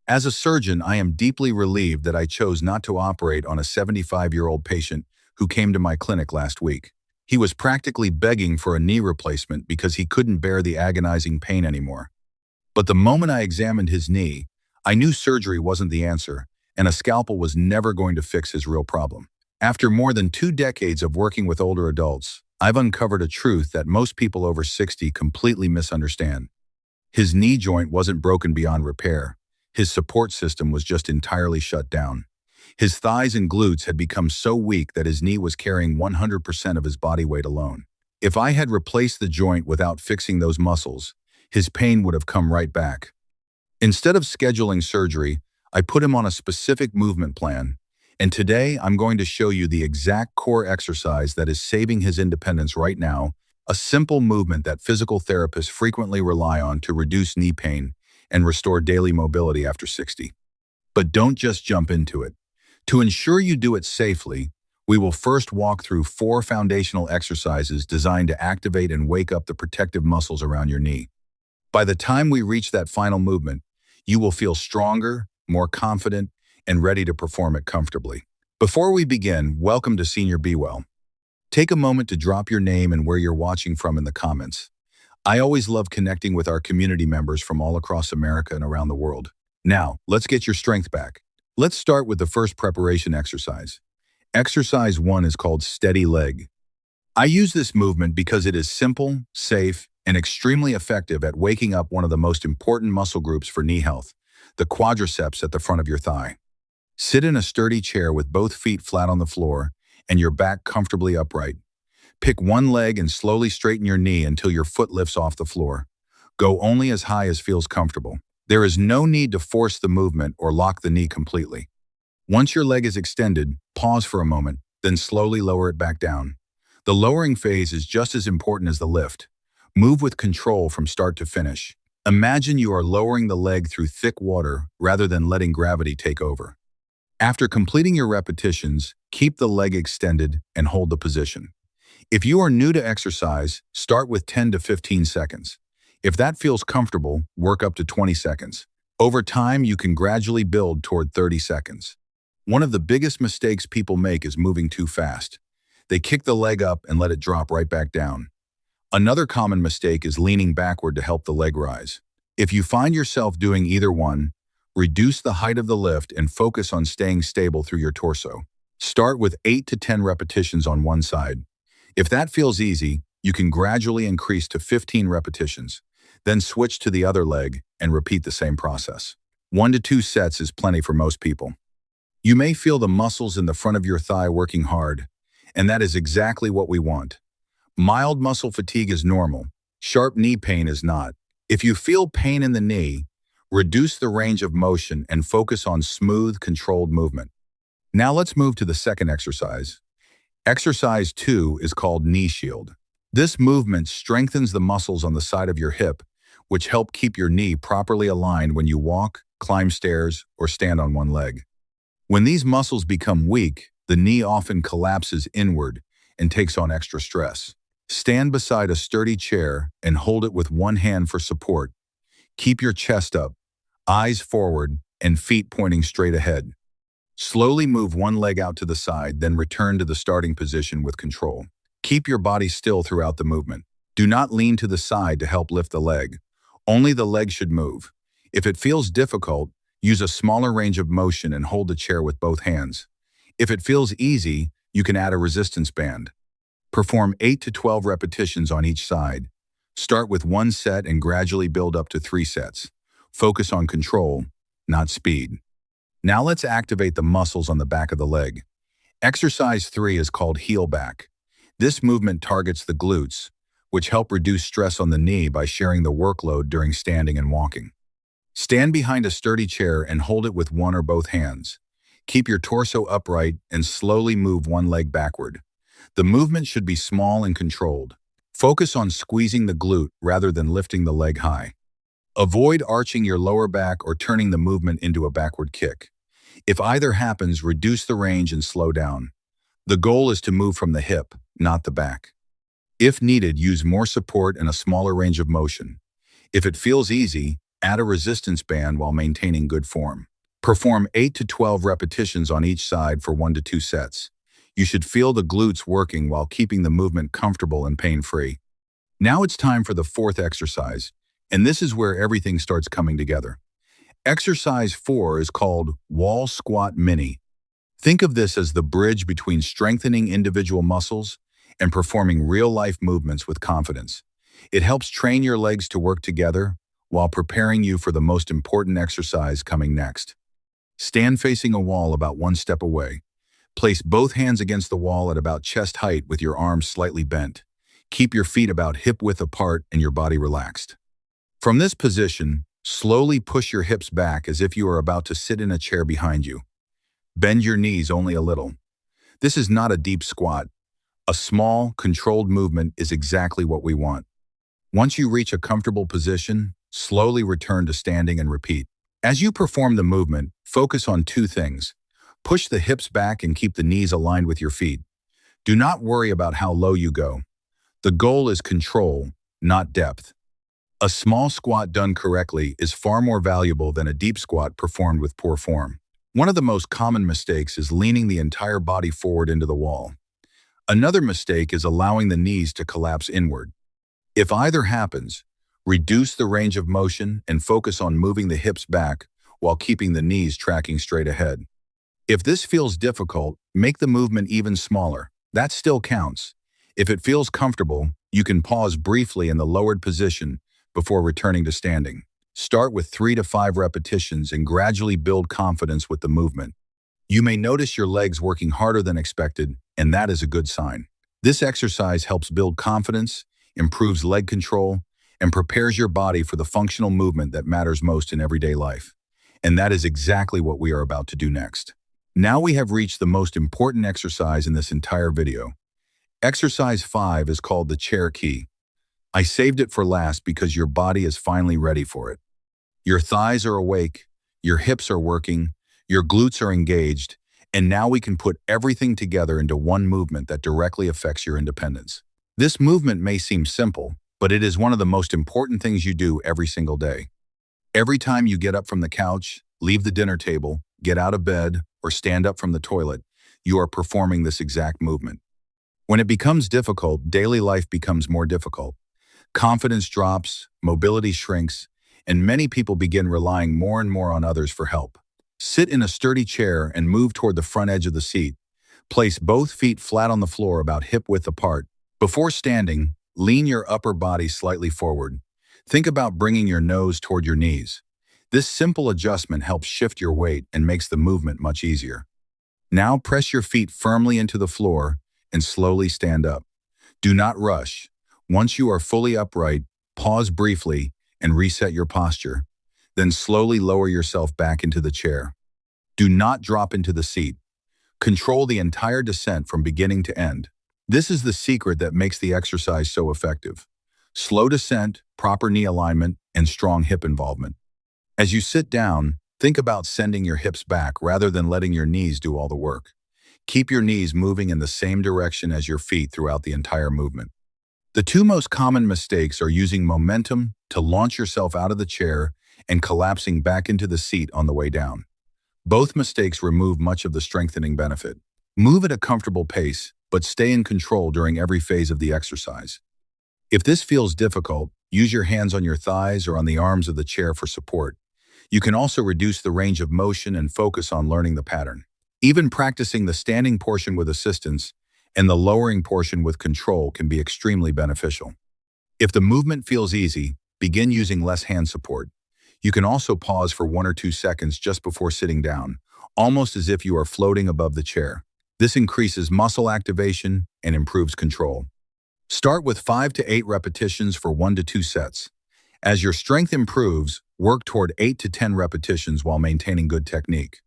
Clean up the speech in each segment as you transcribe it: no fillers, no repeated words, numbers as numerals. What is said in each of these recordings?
As a surgeon, I am deeply relieved that I chose not to operate on a 75-year-old patient who came to my clinic last week. He was practically begging for a knee replacement because he couldn't bear the agonizing pain anymore. But the moment I examined his knee, I knew surgery wasn't the answer, and a scalpel was never going to fix his real problem. After more than 2 decades of working with older adults, I've uncovered a truth that most people over 60 completely misunderstand. His knee joint wasn't broken beyond repair. His support system was just entirely shut down. His thighs and glutes had become so weak that his knee was carrying 100% of his body weight alone. If I had replaced the joint without fixing those muscles, his pain would have come right back. Instead of scheduling surgery, I put him on a specific movement plan, and today I'm going to show you the exact core exercise that is saving his independence right now, a simple movement that physical therapists frequently rely on to reduce knee pain and restore daily mobility after 60. But don't just jump into it. To ensure you do it safely, we will first walk through 4 foundational exercises designed to activate and wake up the protective muscles around your knee. By the time we reach that final movement, you will feel stronger, more confident, and ready to perform it comfortably. Before we begin, welcome to Senior BeWell. Take a moment to drop your name and where you're watching from in the comments. I always love connecting with our community members from all across America and around the world. Now, let's get your strength back. Let's start with the first preparation exercise. Exercise 1 is called steady leg. I use this movement because it is simple, safe, and extremely effective at waking up one of the most important muscle groups for knee health, the quadriceps at the front of your thigh. Sit in a sturdy chair with both feet flat on the floor and your back comfortably upright. Pick one leg and slowly straighten your knee until your foot lifts off the floor. Go only as high as feels comfortable. There is no need to force the movement or lock the knee completely. Once your leg is extended, pause for a moment, then slowly lower it back down. The lowering phase is just as important as the lift. Move with control from start to finish. Imagine you are lowering the leg through thick water rather than letting gravity take over. After completing your repetitions, keep the leg extended and hold the position. If you are new to exercise, start with 10 to 15 seconds. If that feels comfortable, work up to 20 seconds. Over time, you can gradually build toward 30 seconds. One of the biggest mistakes people make is moving too fast. They kick the leg up and let it drop right back down. Another common mistake is leaning backward to help the leg rise. If you find yourself doing either one, reduce the height of the lift and focus on staying stable through your torso. Start with 8 to 10 repetitions on one side. If that feels easy, you can gradually increase to 15 repetitions. Then switch to the other leg and repeat the same process. 1 to 2 sets is plenty for most people. You may feel the muscles in the front of your thigh working hard, and that is exactly what we want. Mild muscle fatigue is normal. Sharp knee pain is not. If you feel pain in the knee, reduce the range of motion and focus on smooth, controlled movement. Now let's move to the second exercise. Exercise 2 is called knee shield. This movement strengthens the muscles on the side of your hip, which help keep your knee properly aligned when you walk, climb stairs, or stand on one leg. When these muscles become weak, the knee often collapses inward and takes on extra stress. Stand beside a sturdy chair and hold it with one hand for support. Keep your chest up, eyes forward, and feet pointing straight ahead. Slowly move one leg out to the side, then return to the starting position with control. Keep your body still throughout the movement. Do not lean to the side to help lift the leg. Only the leg should move. If it feels difficult, use a smaller range of motion and hold the chair with both hands. If it feels easy, you can add a resistance band. Perform 8 to 12 repetitions on each side. Start with 1 set and gradually build up to 3 sets. Focus on control, not speed. Now let's activate the muscles on the back of the leg. Exercise 3 is called heel back. This movement targets the glutes, which help reduce stress on the knee by sharing the workload during standing and walking. Stand behind a sturdy chair and hold it with one or both hands. Keep your torso upright and slowly move one leg backward. The movement should be small and controlled. Focus on squeezing the glute rather than lifting the leg high. Avoid arching your lower back or turning the movement into a backward kick. If either happens, reduce the range and slow down. The goal is to move from the hip, not the back. If needed, use more support and a smaller range of motion. If it feels easy, Add a resistance band while maintaining good form. Perform 8 to 12 repetitions on each side for 1 to 2 sets. You should feel the glutes working while keeping the movement comfortable and pain-free. Now it's time for the fourth exercise, and this is where everything starts coming together. Exercise 4 is called Wall Squat Mini. Think of this as the bridge between strengthening individual muscles and performing real-life movements with confidence. It helps train your legs to work together while preparing you for the most important exercise coming next. Stand facing a wall about 1 step away. Place both hands against the wall at about chest height with your arms slightly bent. Keep your feet about hip-width apart and your body relaxed. From this position, slowly push your hips back as if you are about to sit in a chair behind you. Bend your knees only a little. This is not a deep squat. A small, controlled movement is exactly what we want. Once you reach a comfortable position, slowly return to standing and repeat. As you perform the movement, focus on 2 things. Push the hips back and keep the knees aligned with your feet. Do not worry about how low you go. The goal is control, not depth. A small squat done correctly is far more valuable than a deep squat performed with poor form. One of the most common mistakes is leaning the entire body forward into the wall. Another mistake is allowing the knees to collapse inward. If either happens, reduce the range of motion and focus on moving the hips back while keeping the knees tracking straight ahead. If this feels difficult, make the movement even smaller. That still counts. If it feels comfortable, you can pause briefly in the lowered position before returning to standing. Start with 3 to 5 repetitions and gradually build confidence with the movement. You may notice your legs working harder than expected, and that is a good sign. This exercise helps build confidence, improves leg control, and prepares your body for the functional movement that matters most in everyday life. And that is exactly what we are about to do next. Now we have reached the most important exercise in this entire video. Exercise 5 is called the chair key. I saved it for last because your body is finally ready for it. Your thighs are awake, your hips are working, your glutes are engaged, and now we can put everything together into one movement that directly affects your independence. This movement may seem simple, but it is one of the most important things you do every single day. Every time you get up from the couch, leave the dinner table, get out of bed, or stand up from the toilet, you are performing this exact movement. When it becomes difficult, daily life becomes more difficult. Confidence drops, mobility shrinks, and many people begin relying more and more on others for help. Sit in a sturdy chair and move toward the front edge of the seat. Place both feet flat on the floor about hip-width apart. Before standing, lean your upper body slightly forward. Think about bringing your nose toward your knees. This simple adjustment helps shift your weight and makes the movement much easier. Now press your feet firmly into the floor and slowly stand up. Do not rush. Once you are fully upright, pause briefly and reset your posture. Then slowly lower yourself back into the chair. Do not drop into the seat. Control the entire descent from beginning to end. This is the secret that makes the exercise so effective. Slow descent, proper knee alignment, and strong hip involvement. As you sit down, think about sending your hips back rather than letting your knees do all the work. Keep your knees moving in the same direction as your feet throughout the entire movement. The 2 most common mistakes are using momentum to launch yourself out of the chair and collapsing back into the seat on the way down. Both mistakes remove much of the strengthening benefit. Move at a comfortable pace, but stay in control during every phase of the exercise. If this feels difficult, use your hands on your thighs or on the arms of the chair for support. You can also reduce the range of motion and focus on learning the pattern. Even practicing the standing portion with assistance and the lowering portion with control can be extremely beneficial. If the movement feels easy, begin using less hand support. You can also pause for 1 or 2 seconds just before sitting down, almost as if you are floating above the chair. This increases muscle activation and improves control. Start with 5 to 8 repetitions for 1 to 2 sets. As your strength improves, work toward 8 to 10 repetitions while maintaining good technique.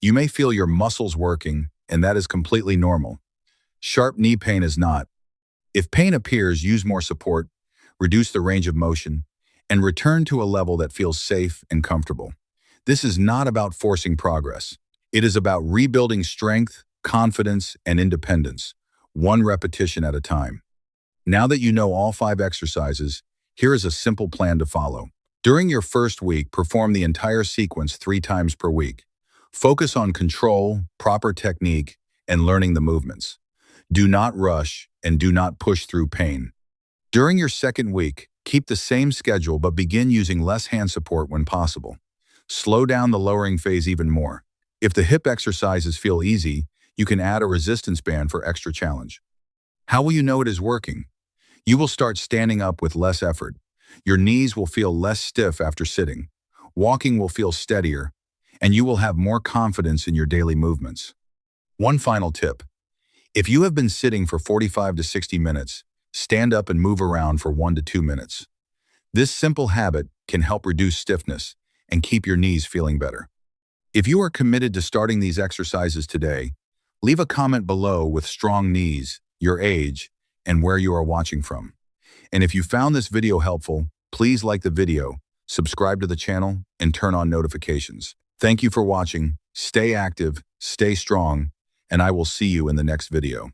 You may feel your muscles working, and that is completely normal. Sharp knee pain is not. If pain appears, use more support, reduce the range of motion, and return to a level that feels safe and comfortable. This is not about forcing progress. It is about rebuilding strength, confidence, and independence, 1 repetition at a time. Now that you know all 5 exercises, here is a simple plan to follow. During your first week, perform the entire sequence 3 times per week. Focus on control, proper technique, and learning the movements. Do not rush and do not push through pain. During your second week, keep the same schedule but begin using less hand support when possible. Slow down the lowering phase even more. If the hip exercises feel easy, you can add a resistance band for extra challenge. How will you know it is working? You will start standing up with less effort. Your knees will feel less stiff after sitting. Walking will feel steadier, and you will have more confidence in your daily movements. One final tip. If you have been sitting for 45 to 60 minutes, stand up and move around for 1 to 2 minutes. This simple habit can help reduce stiffness and keep your knees feeling better. If you are committed to starting these exercises today, leave a comment below with strong knees, your age, and where you are watching from. And if you found this video helpful, please like the video, subscribe to the channel, and turn on notifications. Thank you for watching. Stay active, stay strong, and I will see you in the next video.